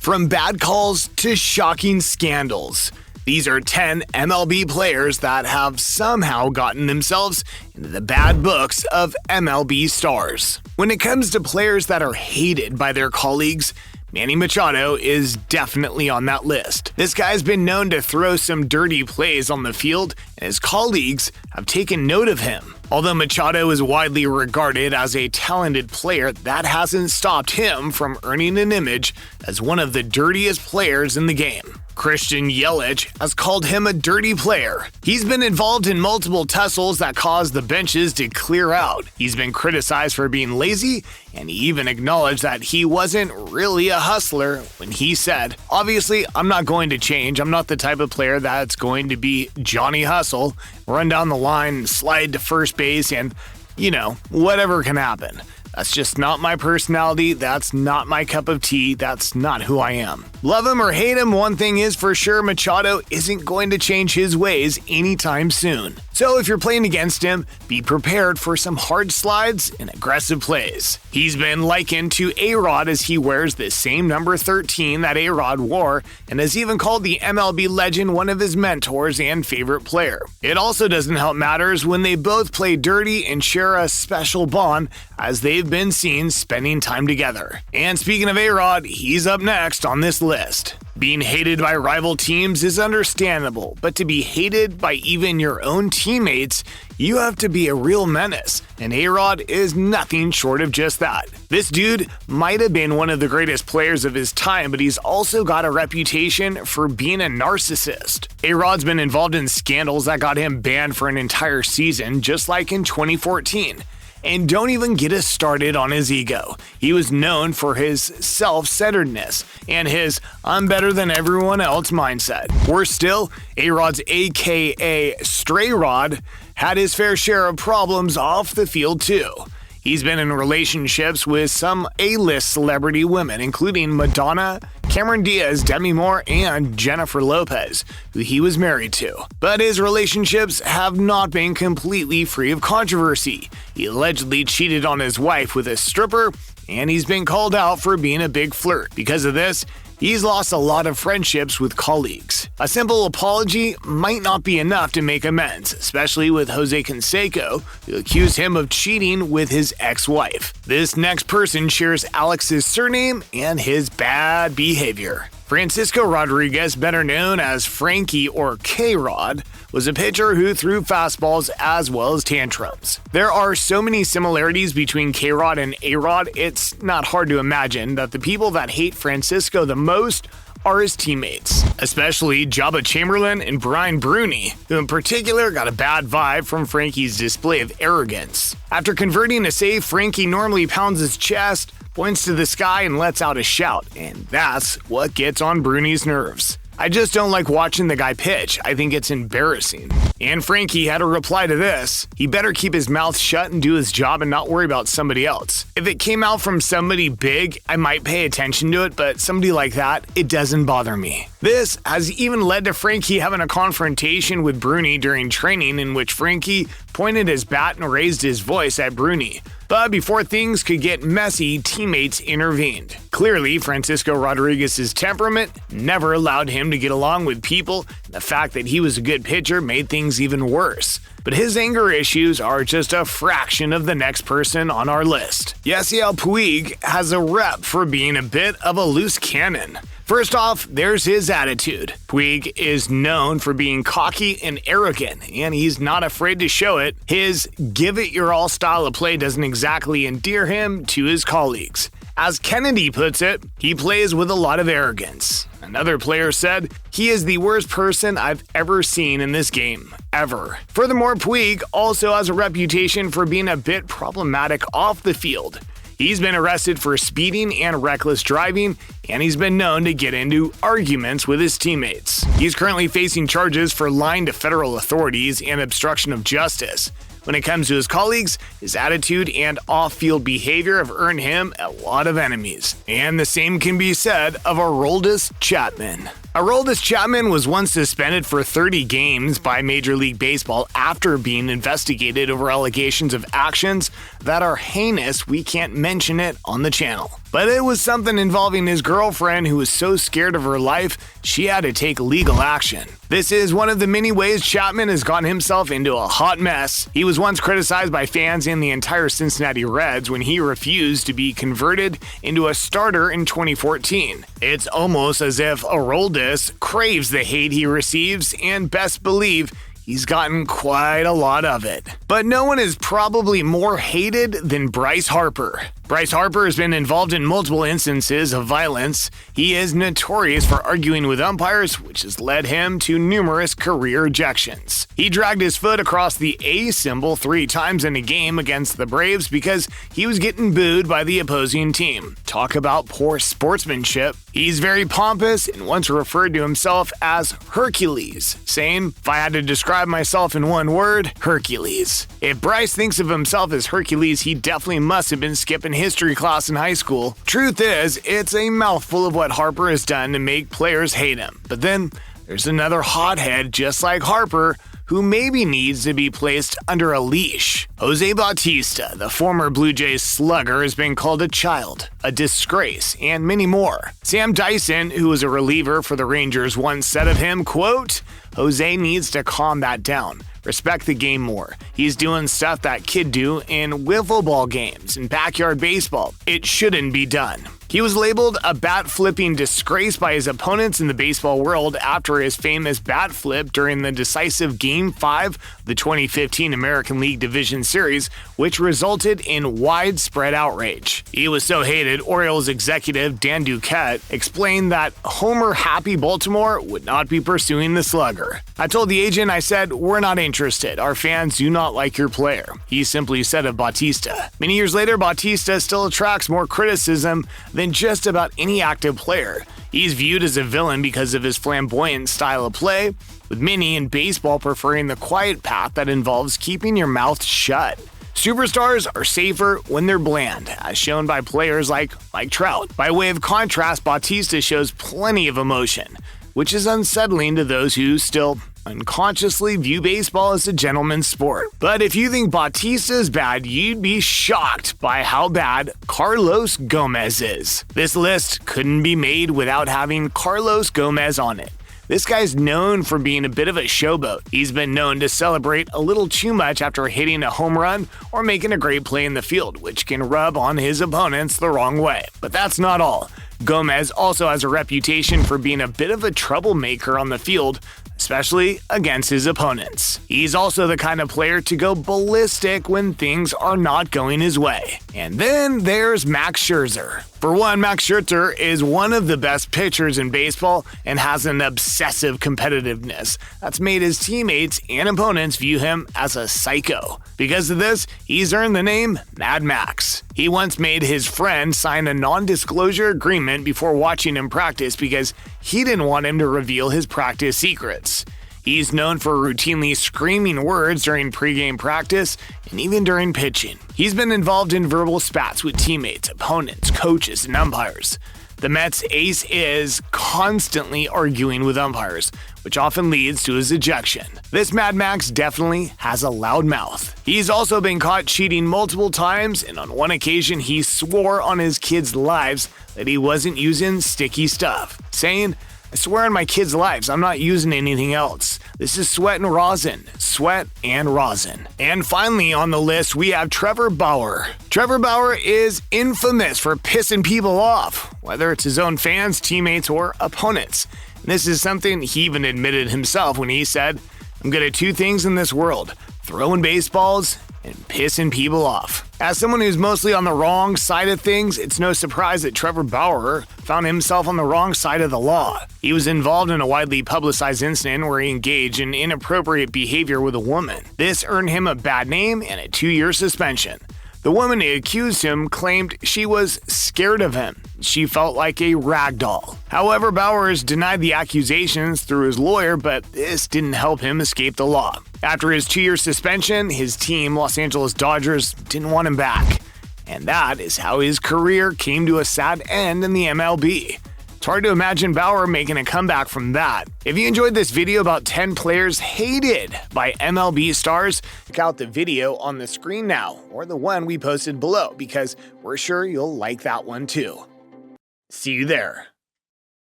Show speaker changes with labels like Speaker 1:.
Speaker 1: From bad calls to shocking scandals, these are 10 MLB players that have somehow gotten themselves into the bad books of MLB stars. When it comes to players that are hated by their colleagues, Manny Machado is definitely on that list. This guy's been known to throw some dirty plays on the field, and his colleagues have taken note of him. Although Machado is widely regarded as a talented player, that hasn't stopped him from earning an image as one of the dirtiest players in the game. Christian Yelich has called him a dirty player. He's been involved in multiple tussles that caused the benches to clear out. He's been criticized for being lazy, and he even acknowledged that he wasn't really a hustler when he said, "Obviously, I'm not going to change. I'm not the type of player that's going to be Johnny Hustle, run down the line, slide to first base, and, whatever can happen. That's just not my personality. That's not my cup of tea. That's not who I am." Love him or hate him, one thing is for sure, Machado isn't going to change his ways anytime soon. So if you're playing against him, be prepared for some hard slides and aggressive plays. He's been likened to A-Rod as he wears the same number 13 that A-Rod wore, and has even called the MLB legend one of his mentors and favorite player. It also doesn't help matters when they both play dirty and share a special bond, as they've been seen spending time together. And speaking of A-Rod, he's up next on this list. Being hated by rival teams is understandable, but to be hated by even your own teammates, you have to be a real menace, and A-Rod is nothing short of just that. This dude might have been one of the greatest players of his time, but he's also got a reputation for being a narcissist. A-Rod's been involved in scandals that got him banned for an entire season, just like in 2014. And don't even get us started on his ego. He was known for his self-centeredness and his "I'm better than everyone else" mindset. Worse still, A-Rod's aka Stray Rod had his fair share of problems off the field too. He's been in relationships with some A-list celebrity women, including Madonna, Cameron Diaz, Demi Moore, and Jennifer Lopez, who he was married to. But his relationships have not been completely free of controversy. He allegedly cheated on his wife with a stripper, and he's been called out for being a big flirt. Because of this, he's lost a lot of friendships with colleagues. A simple apology might not be enough to make amends, especially with Jose Canseco, who accused him of cheating with his ex-wife. This next person shares Alex's surname and his bad behavior. Francisco Rodriguez, better known as Frankie or K-Rod, was a pitcher who threw fastballs as well as tantrums. There are so many similarities between K-Rod and A-Rod, it's not hard to imagine that the people that hate Francisco the most are his teammates, especially Jabba Chamberlain and Brian Bruni, who in particular got a bad vibe from Frankie's display of arrogance. After converting a save, Frankie normally pounds his chest, points to the sky, and lets out a shout, and that's what gets on Bruni's nerves. "I just don't like watching the guy pitch. I think it's embarrassing." And Frankie had a reply to this. He better keep his mouth shut and do his job and not worry about somebody else. If it came out from somebody big, I might pay attention to it, but somebody like that, it doesn't bother me. This has even led to Frankie having a confrontation with Bruni during training, in which Frankie pointed his bat and raised his voice at Bruni. But before things could get messy, teammates intervened. Clearly, Francisco Rodriguez's temperament never allowed him to get along with people, and the fact that he was a good pitcher made things even worse. But his anger issues are just a fraction of the next person on our list. Yasiel Puig has a rep for being a bit of a loose cannon. First off, there's his attitude. Puig is known for being cocky and arrogant, and he's not afraid to show it. His give-it-your-all style of play doesn't exactly endear him to his colleagues. As Kennedy puts it, he plays with a lot of arrogance. Another player said, "He is the worst person I've ever seen in this game, ever." Furthermore, Puig also has a reputation for being a bit problematic off the field. He's been arrested for speeding and reckless driving, and he's been known to get into arguments with his teammates. He's currently facing charges for lying to federal authorities and obstruction of justice. When it comes to his colleagues, his attitude and off-field behavior have earned him a lot of enemies. And the same can be said of Aroldis Chapman. Aroldis Chapman was once suspended for 30 games by Major League Baseball after being investigated over allegations of actions that are heinous. We can't mention it on the channel. But it was something involving his girlfriend who was so scared of her life, she had to take legal action. This is one of the many ways Chapman has gotten himself into a hot mess. He was once criticized by fans and the entire Cincinnati Reds when he refused to be converted into a starter in 2014. It's almost as if Aroldis craves the hate he receives, and best believe he's gotten quite a lot of it. But no one is probably more hated than Bryce Harper. Bryce Harper has been involved in multiple instances of violence. He is notorious for arguing with umpires, which has led him to numerous career ejections. He dragged his foot across the A symbol 3 times in a game against the Braves because he was getting booed by the opposing team. Talk about poor sportsmanship. He's very pompous and once referred to himself as Hercules, saying, "If I had to describe myself in one word, Hercules." If Bryce thinks of himself as Hercules, he definitely must have been skipping history class in high school. Truth is, it's a mouthful of what Harper has done to make players hate him. But then there's another hothead just like Harper who maybe needs to be placed under a leash. Jose Bautista, the former Blue Jays slugger, has been called a child, a disgrace, and many more. Sam Dyson, who was a reliever for the Rangers, once said of him, quote, "Jose needs to calm that down. Respect the game more. He's doing stuff that kid do in wiffle ball games and backyard baseball. It shouldn't be done." He was labeled a bat-flipping disgrace by his opponents in the baseball world after his famous bat flip during the decisive Game 5 of the 2015 American League Division Series, which resulted in widespread outrage. He was so hated, Orioles executive Dan Duquette explained that Homer-happy Baltimore would not be pursuing the slugger. "I told the agent, I said, we're not interested. Our fans do not like your player," he simply said of Bautista. Many years later, Bautista still attracts more criticism than just about any active player. He's viewed as a villain because of his flamboyant style of play, with many in baseball preferring the quiet path that involves keeping your mouth shut. Superstars are safer when they're bland, as shown by players like Mike Trout. By way of contrast, Bautista shows plenty of emotion, which is unsettling to those who still unconsciously view baseball as a gentleman's sport. But if you think Bautista is bad, you'd be shocked by how bad Carlos Gomez is. This list couldn't be made without having Carlos Gomez on it. This guy's known for being a bit of a showboat. He's been known to celebrate a little too much after hitting a home run or making a great play in the field, which can rub on his opponents the wrong way. But that's not all. Gomez also has a reputation for being a bit of a troublemaker on the field, especially against his opponents. He's also the kind of player to go ballistic when things are not going his way. And then there's Max Scherzer. For one, Max Scherzer is one of the best pitchers in baseball and has an obsessive competitiveness that's made his teammates and opponents view him as a psycho. Because of this, he's earned the name Mad Max. He once made his friend sign a non-disclosure agreement before watching him practice because he didn't want him to reveal his practice secrets. He's known for routinely screaming words during pregame practice and even during pitching. He's been involved in verbal spats with teammates, opponents, coaches, and umpires. The Mets ace is constantly arguing with umpires, which often leads to his ejection. This Mad Max definitely has a loud mouth. He's also been caught cheating multiple times, and on one occasion he swore on his kids' lives that he wasn't using sticky stuff, saying, "I swear on my kids' lives, I'm not using anything else. This is sweat and rosin. Sweat and rosin." And finally on the list, we have Trevor Bauer. Trevor Bauer is infamous for pissing people off, whether it's his own fans, teammates, or opponents. And this is something he even admitted himself when he said, "I'm good at 2 things in this world, throwing baseballs and pissing people off." As someone who's mostly on the wrong side of things, it's no surprise that Trevor Bauer found himself on the wrong side of the law. He was involved in a widely publicized incident where he engaged in inappropriate behavior with a woman. This earned him a bad name and a 2-year suspension. The woman who accused him claimed she was scared of him. She felt like a rag doll. However, Bowers denied the accusations through his lawyer, but this didn't help him escape the law. After his 2-year suspension, his team, Los Angeles Dodgers, didn't want him back. And that is how his career came to a sad end in the MLB. It's hard to imagine Bauer making a comeback from that. If you enjoyed this video about 10 players hated by MLB stars, check out the video on the screen now, or the one we posted below, because we're sure you'll like that one too. See you there.